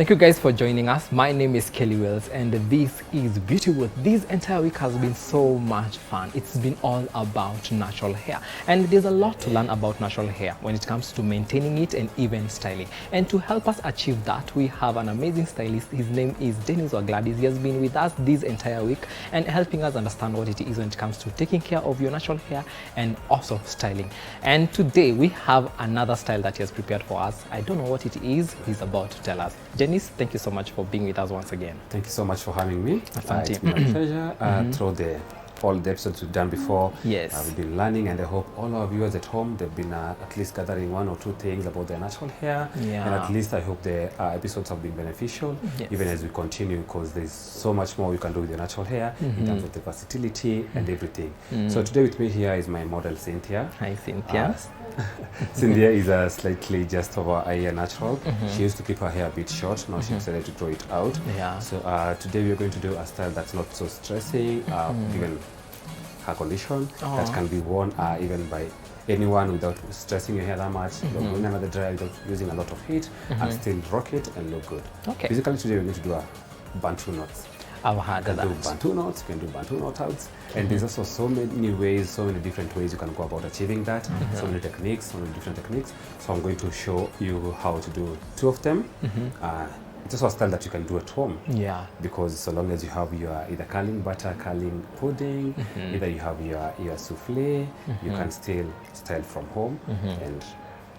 Thank you guys for joining us. My name is Kelly Weils and this is Beauty. This entire week has been so much fun. It's been all about natural hair, and there's a lot to learn about natural hair when it comes to maintaining it and even styling. And to help us achieve that, we have an amazing stylist. His name is Dennis or Gladys. He has been with us this entire week and helping us understand what it is when it comes to taking care of your natural hair and also styling. And today we have another style that he has prepared for us. I don't know what it is. He's about to tell us. Dennis, thank you so much for being with us once again. Thank you so much for having me. It's been a pleasure. Through all the episodes we've done before, yes, we've been learning, and I hope all our viewers at home, they've been at least gathering one or two things about their natural hair, and at least I hope the episodes have been beneficial, even as we continue, because there's so much more you can do with your natural hair in terms of the versatility and everything. So today with me here is my model Cynthia. Hi Cynthia. Cynthia is a slightly just over a year natural. She used to keep her hair a bit short. Now she decided to grow it out. So today we are going to do a style that's not so stressing, given her condition, that can be worn even by anyone without stressing your hair that much. You're going another dry without using a lot of heat and still rock it and look good. Basically today we're going to do a Bantu knots. I've heard of that. You can do Bantu knots, you can do Bantu knot outs, and there's also so many ways, so many different ways you can go about achieving that, so many techniques, so many different techniques. So I'm going to show you how to do two of them. It's also a style that you can do at home. Because so long as you have your either curling butter, curling pudding, either you have your souffle, you can still style from home, and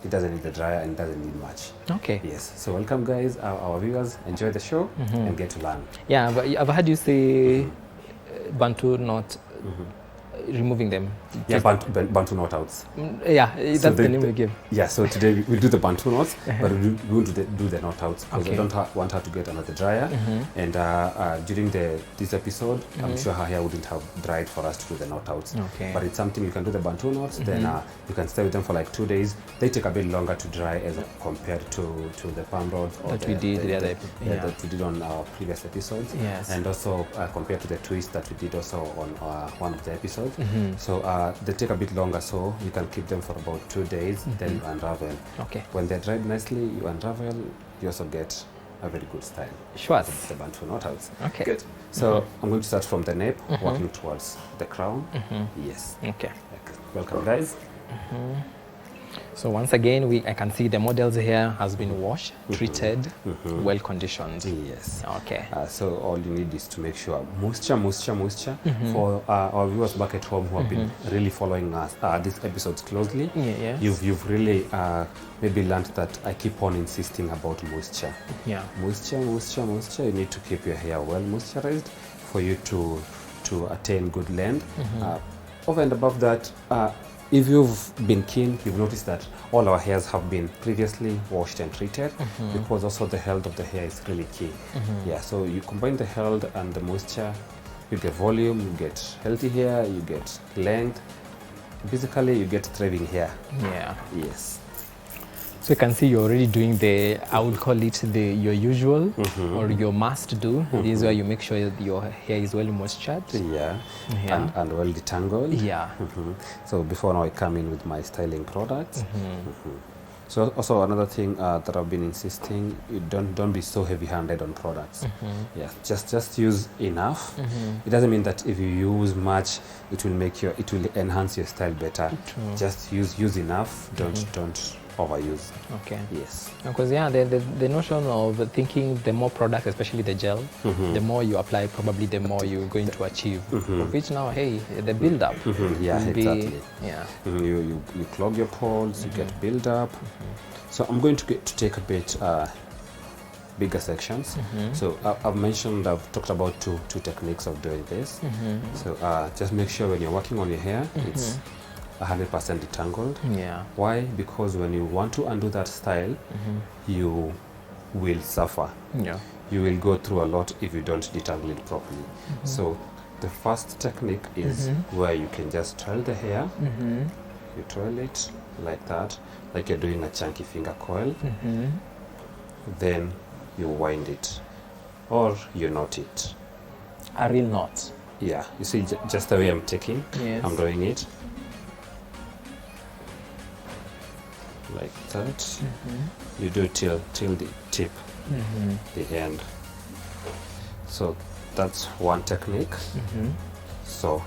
it doesn't need the dryer and doesn't need much. Yes. So welcome guys, our viewers. Enjoy the show and get to learn. Yeah, but I've heard you say Bantu knot, removing them. Yeah, Bantu knot outs. Yeah, that's so the name we give. Yeah, so today we'll do the Bantu knots, but we won't do the knot outs because I don't want her to get another dryer. And during this episode, I'm sure her hair wouldn't have dried for us to do the knot outs. But it's something you can do the Bantu knots, then you can stay with them for like 2 days. They take a bit longer to dry as compared to the palm rods that we did that we did on our previous episodes. And also compared to the twist that we did also on one of the episodes. So they take a bit longer, so you can keep them for about 2 days, then you unravel. When they're dried nicely, you unravel, you also get a very good style. Sure. The Bantu knot outs. Good. So I'm going to start from the nape, working towards the crown. Yes. Welcome guys. So once again, I can see the model's hair has been washed, treated, well conditioned. Yes. So all you need is to make sure moisture. For our viewers back at home who have been really following us these episodes closely, you've really maybe learned that I keep on insisting about moisture. Moisture. You need to keep your hair well moisturized for you to attain good length. Over and above that, if you've been keen, you've noticed that all our hairs have been previously washed and treated, because also the health of the hair is really key. So you combine the health and the moisture, you get volume, you get healthy hair, you get length. Basically, you get thriving hair. Yes. So you can see you're already doing I would call it your usual or your must do. This is where you make sure that your hair is well moistured. And well detangled. So before now I come in with my styling products. So also another thing that I've been insisting, you don't be so heavy-handed on products. Just use enough. It doesn't mean that if you use much, it will enhance your style better. Just use enough. Don't overuse. Yes. Because the notion of thinking the more products, especially the gel, the more you apply, probably the more you're going to achieve. Of which now, hey, the build up. Exactly. You clog your pores, you get build up. So I'm going to take a bit bigger sections. So I've talked about two techniques of doing this. So just make sure when you're working on your hair, it's 100% detangled. Why? Because when you want to undo that style, you will suffer. You will go through a lot if you don't detangle it properly. So the first technique is where you can just twirl the hair. You twirl it like that, like you're doing a chunky finger coil. Then you wind it, or you knot it. A real knot. You see, just the way I'm taking, I'm doing it. like that. You do till the tip the end. So that's one technique. So,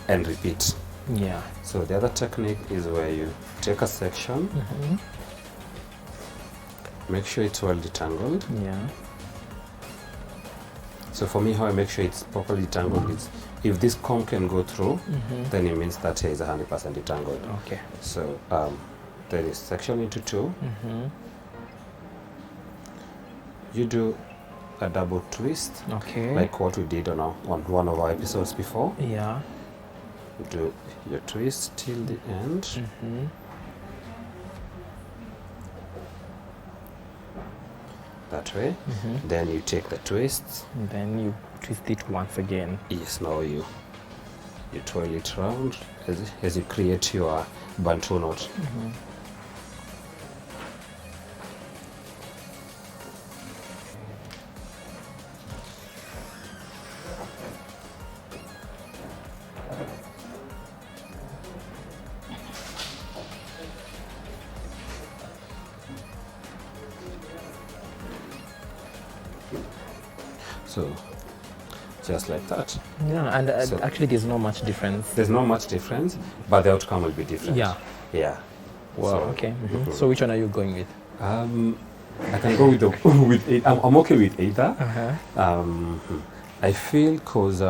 and repeat. Yeah. So the other technique is where you take a section, make sure it's well detangled. Yeah. So for me, how I make sure it's properly detangled is, if this comb can go through, then it means that hair is 100% detangled. Okay. So then it's section into two. You do a double twist, Okay. like what we did on one of our episodes before. Yeah. You do your twist till the end. That way. Then you take the twists. And then you twist it once again. Yes, now you twirl it round as you create your Bantu knot. So just like that. Yeah, and So- actually there's not much difference. There's not much difference, but the outcome will be different. Yeah. Yeah. Wow. So- Okay. So which one are you going with? I can go with I'm okay with either. I feel because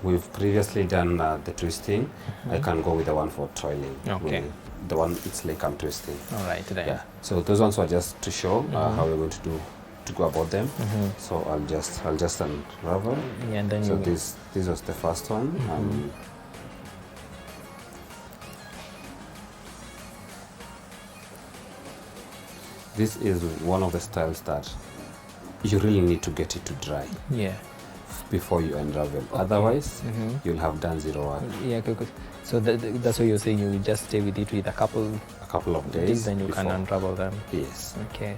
we've previously done the twisting, I can go with the one for toiling. Okay. The one it's like I'm twisting. All right. Then. Yeah. So those ones were just to show how we're going to go about them. So I'll just unravel. Yeah, and then So you. this was the first one. This is one of the styles that you really need to get it to dry Yeah. before you unravel. Otherwise, you'll have done zero work. Yeah. Good. So that's what you're saying. You just stay with it with a couple A couple of days. days, then you can before. unravel them. Yes. Okay.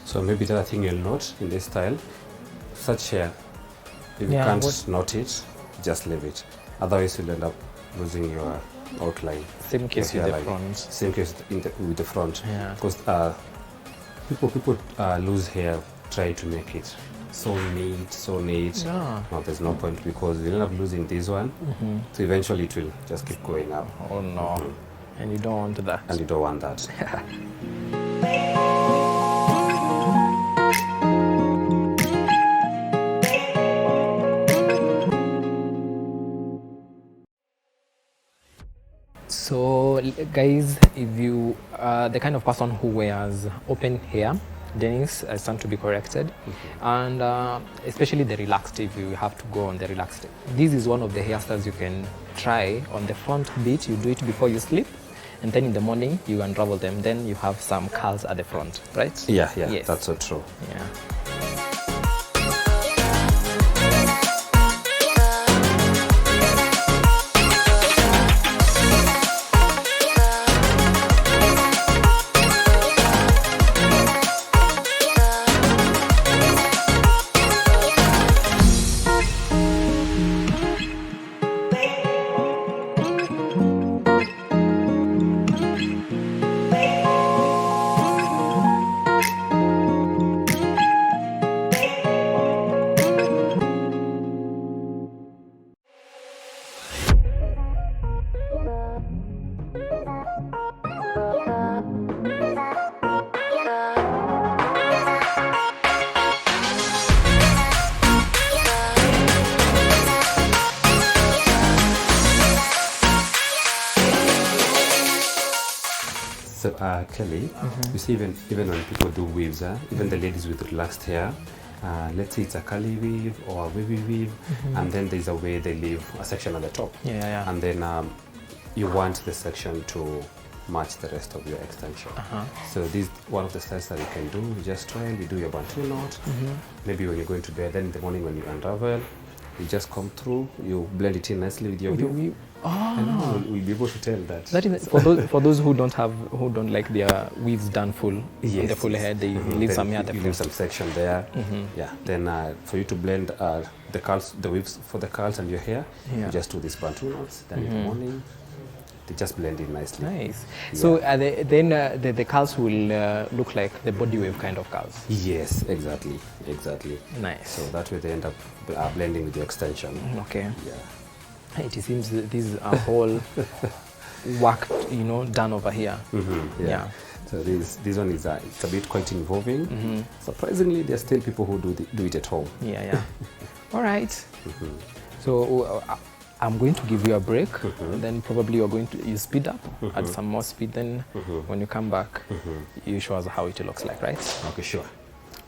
So maybe the other thing you'll note in this style, such hair, if you Yeah, can't note it, just leave it. Otherwise, you'll end up losing your outline. Same case Your with the hairline. front. Same case with the front. Yeah. Because people lose hair trying to make it so neat. Yeah. No, there's no point because you'll end up losing this one. So eventually it will just keep going up. Oh no. And you don't want that. And you don't want that. So guys, if you are the kind of person who wears open hair, Dennis, I stand to be corrected. And especially the relaxed, if you have to go on the relaxed, this is one of the hairstyles you can try on the front bit. You do it before you sleep, and then in the morning you unravel them, then you have some curls at the front, right? Yeah, Yes. that's so true. Yeah. So Kelly, you see even when people do weaves, even the ladies with relaxed hair, let's say it's a curly weave or a wavy weave, and then there's a way they leave a section at the top. And then you want the section to match the rest of your extension. So this one of the styles that you can do. You just twirl, you do your Bantu knot. Maybe when you're going to bed, then in the morning when you unravel, you just come through, you blend it in nicely with your weave. And we'll be able to tell that. That is for those who don't like their weaves done full, the full head, they leave some here. You leave some section there. Yeah. Then for you to blend the curls, the weaves for the curls and your hair, you just do these Bantu knots. Then in the morning, they just blend in nicely. Nice. Yeah. So then the curls will look like the body wave kind of curls. Yes, exactly. Nice. So that way they end up blending with the extension. Okay. Yeah. It seems these are all work, done over here. Yeah. So this one is it's a bit quite involving. Surprisingly, there are still people who do it at home. Yeah. All right. So I'm going to give you a break. Then probably you're going to speed up, add some more speed. Then when you come back, you show us how it looks like, right? Okay, sure.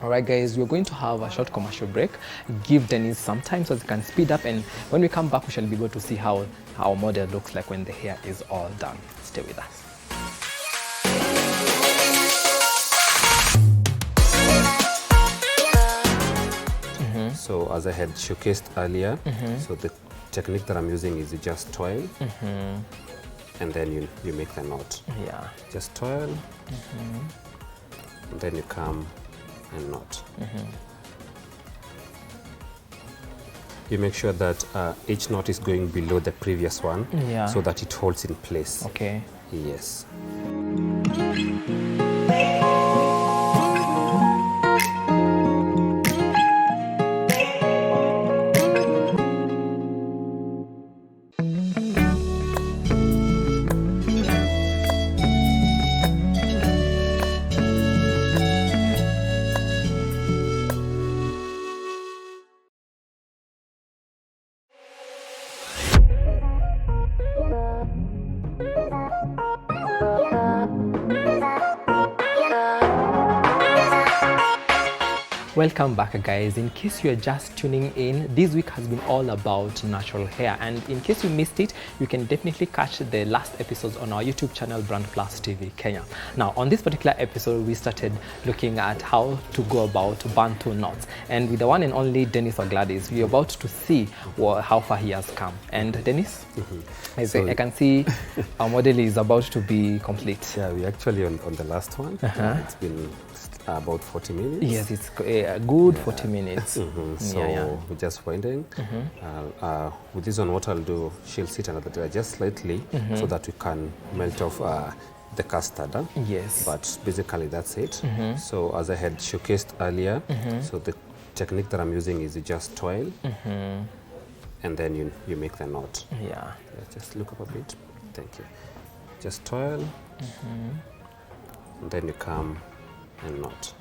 All right, guys, we're going to have a short commercial break. Give Dennis some time so he can speed up, and when we come back, we shall be able to see how our model looks like when the hair is all done. Stay with us. So as I had showcased earlier, so the technique that I'm using is you just toil, and then you make the knot. Yeah. Just toil, and then you come and knot. You make sure that each knot is going below the previous one, so that it holds in place. Okay. Yes. Welcome back, guys. In case you're just tuning in, this week has been all about natural hair, and in case you missed it, you can definitely catch the last episodes on our YouTube channel, BrandPlus TV Kenya. Now, on this particular episode, we started looking at how to go about Bantu knots, and with the one and only Dennis or Gladys, we're about to see how far he has come. And Dennis, I can see our model is about to be complete. Yeah, we're actually on the last one. It's been about 40 minutes. Yes, it's a good 40 minutes. So we're just winding. With this one, what I'll do, she'll sit another day just slightly so that we can melt off the custard. Yes. But basically that's it. So as I had showcased earlier, so the technique that I'm using is you just toil, and then you make the knot. Yeah. Just look up a bit. Thank you. Just toil, and then you come and knot.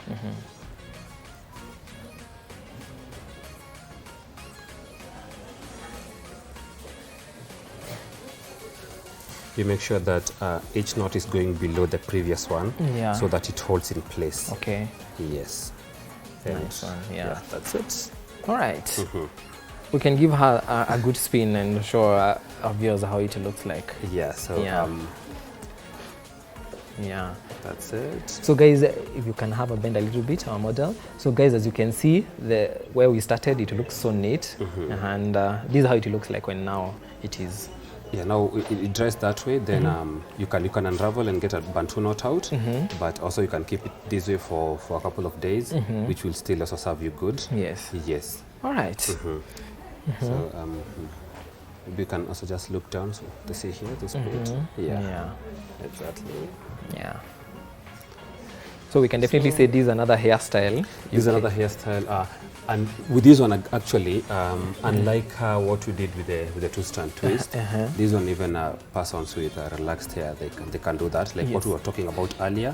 You make sure that each knot is going below the previous one, so that it holds in place. Okay. Yes. Nice one. Yeah, that's it. All right. We can give her a good spin and show our viewers how it looks like. Yeah. So yeah, that's it. So guys, if you can have a bend a little bit, our model. So guys, as you can see, where we started, it looks so neat, and this is how it looks like when now it is. Yeah, now it dries that way. Then you can unravel and get a Bantu knot out, but also you can keep it this way for a couple of days, which will still also serve you good. Yes. Yes. All right. So you can also just look down so to see here this bit. Yeah. Exactly. Yeah. So we can definitely say this is another hairstyle. This is another hairstyle, and with this one actually, unlike what we did with the two-strand twist, this one even persons with relaxed hair they can do that. Like what we were talking about earlier,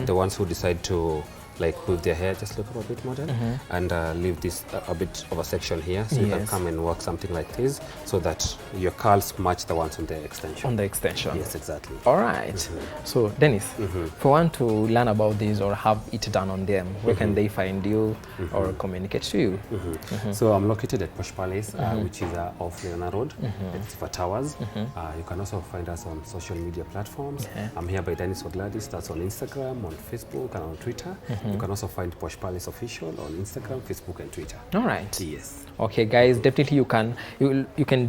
the ones who decide to like with their hair just look a bit modern, and leave this a bit of a section here, so you can come and work something like this, so that your curls match the ones on the extension. On the extension. Yes, exactly. All right. So Dennis, if you want to learn about this or have it done on them, where can they find you or communicate to you? So I'm located at Posh Palace, which is off Lena Road. It's for Towers. You can also find us on social media platforms. I'm here by Dennis or Gladys. That's on Instagram, on Facebook, and on Twitter. You can also find Posh Palace Official on Instagram, Facebook, and Twitter. All right. Yes. Okay, guys, definitely you can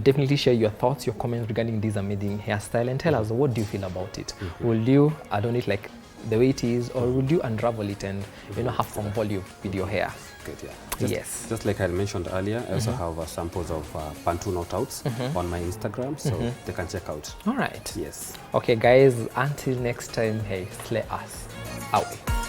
definitely share your thoughts, your comments regarding this amazing hairstyle, and tell us what do you feel about it. Will you adorn it like the way it is, or will you unravel it and have some volume with your hair? Good, yeah. Just like I mentioned earlier, I also have samples of Bantu Knots on my Instagram, so they can check out. All right. Yes. Okay, guys, until next time, hey, slay us. Out.